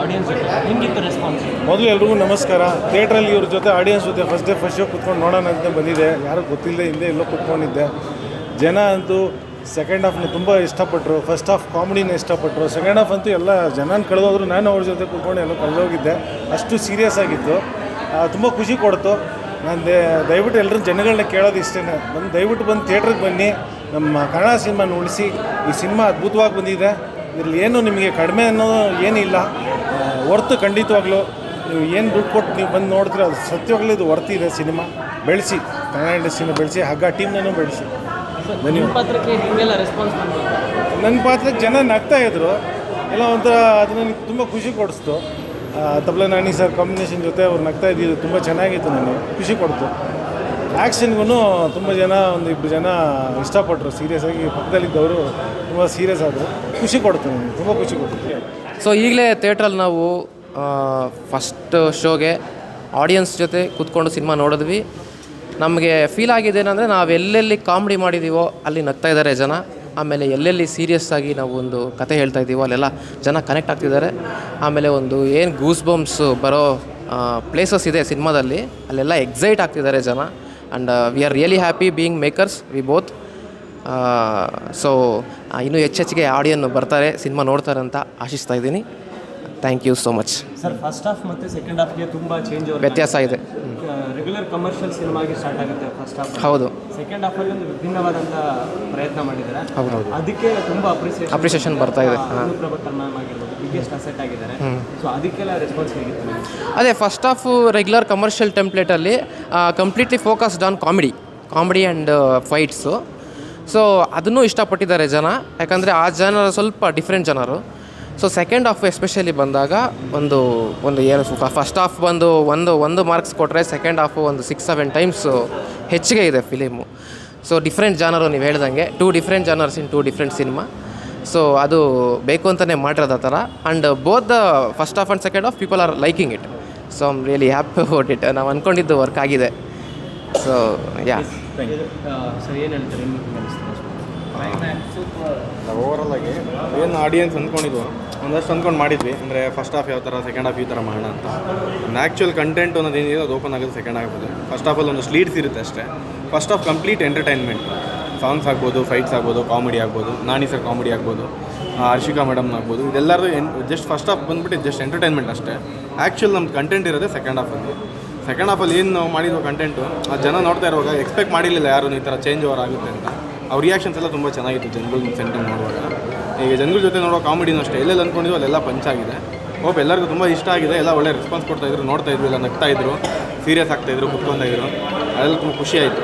Audience ಜೊತೆ ಹೆಂಗಿತ್ತು response? ಮೊದಲು ಎಲ್ರಿಗೂ ನಮಸ್ಕಾರ. ಥಿಯೇಟ್ರಲ್ಲಿ ಇವ್ರ ಜೊತೆ ಆಡಿಯನ್ಸ್ ಜೊತೆ ಫಸ್ಟ್ ಶೋ ಕುತ್ಕೊಂಡು ನೋಡೋಣ ಅಂತ ಬಂದಿದೆ. ಯಾರೂ ಗೊತ್ತಿಲ್ಲದೆ ಹಿಂದೆ ಎಲ್ಲೋ ಕುತ್ಕೊಂಡಿದ್ದೆ. ಜನ ಅಂತೂ ಸೆಕೆಂಡ್ ಹಾಫ್ನ ತುಂಬ ಇಷ್ಟಪಟ್ಟರು. ಫಸ್ಟ್ ಹಾಫ್ ಕಾಮಿಡಿನ ಇಷ್ಟಪಟ್ಟರು. ಸೆಕೆಂಡ್ ಹಾಫ್ ಅಂತೂ ಎಲ್ಲ ಜನನ ಕಳೆದೋದ್ರು. ನಾನು ಅವ್ರ ಜೊತೆ ಕುತ್ಕೊಂಡು ಎಲ್ಲ ಕಳೆದೋಗಿದ್ದೆ. ಅಷ್ಟು ಸೀರಿಯಸ್ ಆಗಿತ್ತು. ತುಂಬ ಖುಷಿ ಕೊಡ್ತು. ನಾನು ದಯವಿಟ್ಟು ಎಲ್ಲರೂ ಜನಗಳನ್ನ ಕೇಳೋದು ಇಷ್ಟೇ, ದಯವಿಟ್ಟು ಬಂದು ಥಿಯೇಟ್ರಿಗೆ ಬನ್ನಿ, ನಮ್ಮ ಕನ್ನಡ ಸಿನಿಮಾನ ಉಳಿಸಿ. ಈ ಸಿನಿಮಾ ಅದ್ಭುತವಾಗಿ ಬಂದಿದೆ. ಇದರಲ್ಲಿ ಏನು ನಿಮಗೆ ಕಡಿಮೆ ಅನ್ನೋದು ಏನಿಲ್ಲ. ಹೊರ್ತು ಖಂಡಿತವಾಗ್ಲೂ ನೀವು ಏನು ದುಡ್ಡು ಕೊಟ್ಟು ನೀವು ಬಂದು ನೋಡ್ತೀರ, ಅದು ಸತ್ಯವಾಗ್ಲೂ ಇದು ಹೊರ್ತಿದೆ. ಸಿನಿಮಾ ಬೆಳೆಸಿ, ಕನ್ನಡ ಇಂಡಸ್ಟ್ರಿನ ಬೆಳೆಸಿ, ಹಗ್ಗ ಟೀಮ್ನೂ ಬೆಳೆಸಿ. ನಿಮ್ಮ ಪಾತ್ರಕ್ಕೆ ಹಿಂಗೆಲ್ಲ ರೆಸ್ಪಾನ್ಸ್ ಮಾಡ್ಬೋದು? ನನ್ನ ಪಾತ್ರಕ್ಕೆ ಜನ ನಗ್ತಾಯಿದ್ರು. ಎಲ್ಲ ಒಂಥರ ಅದು ನನಗೆ ತುಂಬ ಖುಷಿ ಕೊಡಿಸ್ತು. ತಬಲ ನಾನಿ ಸರ್ ಕಾಂಬಿನೇಷನ್ ಜೊತೆ ಅವ್ರು ನಗ್ತಾ ಇದ್ದಿದ್ದು ತುಂಬ ಚೆನ್ನಾಗಿತ್ತು. ನನಗೆ ಖುಷಿ ಕೊಡ್ತು. ಆ್ಯಕ್ಷನ್ಗೂ ತುಂಬ ಜನ, ಒಂದು ಇಬ್ಬರು ಜನ ಇಷ್ಟಪಟ್ಟರು. ಸೀರಿಯಸ್ ಆಗಿ ಪಕ್ಕದಲ್ಲಿದ್ದವರು ತುಂಬ ಸೀರಿಯಸ್ ಆದರು. ಖುಷಿ ಕೊಡ್ತು, ನನಗೆ ತುಂಬ ಖುಷಿ ಕೊಡ್ತು. ಸೊ ಈಗಲೇ ಥಿಯೇಟ್ರಲ್ಲಿ ನಾವು ಫಸ್ಟ್ ಶೋಗೆ ಆಡಿಯನ್ಸ್ ಜೊತೆ ಕೂತ್ಕೊಂಡು ಸಿನಿಮಾ ನೋಡಿದ್ವಿ. ನಮಗೆ ಫೀಲ್ ಆಗಿದೆ ಏನಂದರೆ, ನಾವು ಎಲ್ಲೆಲ್ಲಿ ಕಾಮಿಡಿ ಮಾಡಿದ್ದೀವೋ ಅಲ್ಲಿ ನಗ್ತಾ ಇದ್ದಾರೆ ಜನ. ಆಮೇಲೆ ಎಲ್ಲೆಲ್ಲಿ ಸೀರಿಯಸ್ ಆಗಿ ನಾವು ಒಂದು ಕತೆ ಹೇಳ್ತಾ ಇದ್ದೀವೋ ಅಲ್ಲೆಲ್ಲ ಜನ ಕನೆಕ್ಟ್ ಆಗ್ತಿದ್ದಾರೆ. ಆಮೇಲೆ ಒಂದು ಏನು ಗೂಸ್ ಬಂಪ್ಸ್ ಬರೋ ಪ್ಲೇಸಸ್ ಇದೆ ಸಿನಿಮಾದಲ್ಲಿ, ಅಲ್ಲೆಲ್ಲ ಎಕ್ಸೈಟ್ ಆಗ್ತಿದ್ದಾರೆ ಜನ. And we are really happy being makers we both. So ಇನ್ನೂ ಹೆಚ್ಚೆಚ್ಚಿಗೆ ಆಡಿಯನ್ ಬರ್ತಾರೆ, ಸಿನಿಮಾ ನೋಡ್ತಾರೆ ಅಂತ ಆಶಿಸ್ತಾ ಇದ್ದೀನಿ. Thank you so much. Sir, first half ಮತ್ತು ಸೆಕೆಂಡ್ ಹಾಫ್ಗೆ ತುಂಬ ವ್ಯತ್ಯಾಸ ಇದೆ. ರೆಗ್ಯುಲರ್ ಕಮರ್ಷಿಯಲ್ ಸಿನಿಮಾಗೆ ಸ್ಟಾರ್ಟ್ ಆಗುತ್ತೆ ಫಸ್ಟ್ ಹಾಫ್. ಹೌದು. ಸೆಕೆಂಡ್ ಹಾಫಲ್ಲಿ ಒಂದು ವಿಭಿನ್ನವಾದಂಥ ಪ್ರಯತ್ನ ಮಾಡಿದ್ದಾರೆ. ಹೌದು. ಅದಕ್ಕೆ ತುಂಬ ಅಪ್ರಿಸಿಯೇಷನ್ ಬರ್ತಾ ಇದೆ. ಅನುಪ್ರಭಾ ಮ್ಯಾಮ್ ಆಗಿರ್ಬೋದು, ಬಿಗ್ಗೆಸ್ಟ್ ಅಸೆಟ್ ಆಗಿದ್ದಾರೆ. ಸೊ ಅದಕ್ಕೆಲ್ಲ ರೆಸ್ಪಾನ್ಸ್ ಹೇಗಿತ್ತು? ಅದೇ ಫಸ್ಟ್ ಹಾಫು ರೆಗ್ಯುಲರ್ ಕಮರ್ಷಿಯಲ್ ಟೆಂಪ್ಲೇಟಲ್ಲಿ completely focused on comedy and fights. So ಅದನ್ನೂ ಇಷ್ಟಪಟ್ಟಿದ್ದಾರೆ ಜನ, ಯಾಕಂದರೆ ಆ ಜನರು ಸ್ವಲ್ಪ ಡಿಫ್ರೆಂಟ್ ಜನರು. ಸೊ ಸೆಕೆಂಡ್ ಹಾಫ್ ಎಸ್ಪೆಷಲಿ ಬಂದಾಗ ಒಂದು ಏನು ಫಸ್ಟ್ ಹಾಫ್ ಬಂದು ಒಂದು ಮಾರ್ಕ್ಸ್ ಕೊಟ್ಟರೆ, ಸೆಕೆಂಡ್ ಹಾಫು ಒಂದು 6-7 ಟೈಮ್ಸ್ ಹೆಚ್ಚಿಗೆ ಇದೆ ಫಿಲಿಮು. ಸೊ ಡಿಫ್ರೆಂಟ್ ಜಾನರು, ನೀವು ಹೇಳ್ದಂಗೆ 2 ಡಿಫ್ರೆಂಟ್ ಜಾನರ್ಸ್ ಇನ್ 2 ಡಿಫ್ರೆಂಟ್ ಸಿನಿಮಾ. ಸೊ ಅದು ಬೇಕು ಅಂತಲೇ ಮಾಡಿರೋದು ಆ ಥರ. And both the first half and second half people are liking it. So I am really happy about it. ನಾವು ಅಂದ್ಕೊಂಡಿದ್ದು ವರ್ಕ್ ಆಗಿದೆ. So yeah. ಸರ್, ಏನು ಹೇಳ್ತಾರೆ? ಓವರಾಲ್ ಆಗಿ ಏನು ಆಡಿಯನ್ಸ್ ಅಂದ್ಕೊಂಡಿದ್ವು ಒಂದಷ್ಟು ಅಂದ್ಕೊಂಡು ಮಾಡಿದ್ವಿ. ಅಂದರೆ ಫಸ್ಟ್ ಹಾಫ್ ಯಾವ ಥರ, ಸೆಕೆಂಡ್ ಹಾಫ್ ಈ ಥರ ಮಾಡೋಣ ಅಂತ. ಆ್ಯಕ್ಚುಯಲ್ ಕಂಟೆಂಟ್ ಅನ್ನೋದೇನಿದೆ ಅದು ಓಪನ್ ಆಗೋದು ಸೆಕೆಂಡ್ ಹಾಫಲ್ಲಿ. ಫಸ್ಟ್ ಹಾಫಲ್ಲಿ ಒಂದು ಲೀಡ್ಸ್ ಇರುತ್ತೆ ಅಷ್ಟೇ. First half complete entertainment. Songs ಆಗ್ಬೋದು, ಫೈಟ್ಸ್ ಆಗ್ಬೋದು, ಕಾಮಿಡಿ ಆಗ್ಬೋದು, ನಾನಿ ಸರ್ ಕಾಮಿಡಿ ಆಗ್ಬೋದು, ಹರ್ಷಿಕಾ ಮೇಡಮ್ ಆಗ್ಬೋದು, ಇದೆಲ್ಲರೂ ಜಸ್ಟ್ ಫಸ್ಟ್ ಹಾಫ್ ಬಂದುಬಿಟ್ಟು ಜಸ್ಟ್ ಎಂಟರ್ಟೈನ್ಮೆಂಟ್ ಅಷ್ಟೇ. ಆ್ಯಕ್ಚುಯಲ್ ನಮ್ಮ ಕಂಟೆಂಟ್ ಇರೋದೇ ಸೆಕೆಂಡ್ ಹಾಫಲ್ಲಿ. ಸೆಕೆಂಡ್ ಹಾಫಲ್ಲಿ ಏನು ನಾವು ಮಾಡಿದ್ವು ಕಂಟೆಂಟು, ಆ ಜನ ನೋಡ್ತಾ ಇರುವಾಗ ಎಕ್ಸ್ಪೆಕ್ಟ್ ಮಾಡಿರಲಿಲ್ಲ ಯಾರು ಈ ಥರ ಚೇಂಜ್ ಓವರ್ ಆಗುತ್ತೆ ಅಂತ. ಅವ್ರ ರಿಯಾಕ್ಷನ್ಸ್ ಎಲ್ಲ ತುಂಬ ಚೆನ್ನಾಗಿತ್ತು ಜನಗಳ ಸೆಂಟರ್ ನೋಡುವಾಗ. ಈಗ ಜನಗಳ ಜೊತೆ ನೋಡೋ ಕಾಮಿಡಿನೂ ಅಷ್ಟೇ, ಎಲ್ಲೆಲ್ಲಿ ಅಂದ್ಕೊಂಡಿದ್ವು ಅಲ್ಲೆಲ್ಲ ಪಂಚಾಗಿದೆ. ಹೋಪ್ ಎಲ್ಲರಿಗೂ ತುಂಬ ಇಷ್ಟ ಆಗಿದೆ. ಎಲ್ಲ ಒಳ್ಳೆ ರೆಸ್ಪಾನ್ಸ್ ಕೊಡ್ತಾಯಿದ್ರು, ನೋಡ್ತಾಯಿದ್ರು, ಎಲ್ಲ ನಗ್ತಾಯಿದ್ರು, ಸೀರಿಯಸ್ ಆಗ್ತಾಯಿದ್ರು, ಕುತ್ಕೊಂತಾಯಿದ್ರು. ಅದೆಲ್ಲ ತುಂಬ ಖುಷಿ ಆಯಿತು.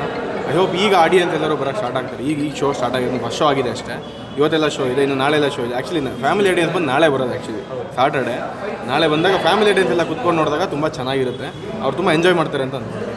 ಐ ಹೋಪ್ ಈಗ ಆಡಿಯನ್ಸ್ ಎಲ್ಲರೂ ಬರೋಕ್ಕೆ ಸ್ಟಾರ್ಟ್ ಆಗ್ತಾರೆ. ಈಗ ಶೋ ಸ್ಟಾರ್ಟ್ ಆಗಿದೆ, ಫಸ್ಟ್ ಶೋ ಆಗಿದೆ ಅಷ್ಟೇ. ಇವತ್ತೆಲ್ಲ ಶೋ ಇದೆ, ಇನ್ನು ನಾಳೆಲ್ಲ ಶೋ ಇದೆ. ಆ್ಯಕ್ಚುಲಿ ಫ್ಯಾಮಿಲಿ ಆಡಿಯನ್ಸ್ ಬಂದು ನಾಳೆ ಬರೋದು. ಆ್ಯಕ್ಚುಲಿ ಸಾಟರ್ಡೆ ನಾಳೆ ಬಂದಾಗ ಫ್ಯಾಮಿಲಿ ಆಡಿಯನ್ಸ್ ಎಲ್ಲ ಕುತ್ಕೊಂಡು ನೋಡಿದಾಗ ತುಂಬ ಚೆನ್ನಾಗಿರುತ್ತೆ. ಅವ್ರು ತುಂಬ ಎಂಜಾಯ್ ಮಾಡ್ತಾರೆ ಅಂತ ಅಂದ್ಕೊಂಡು.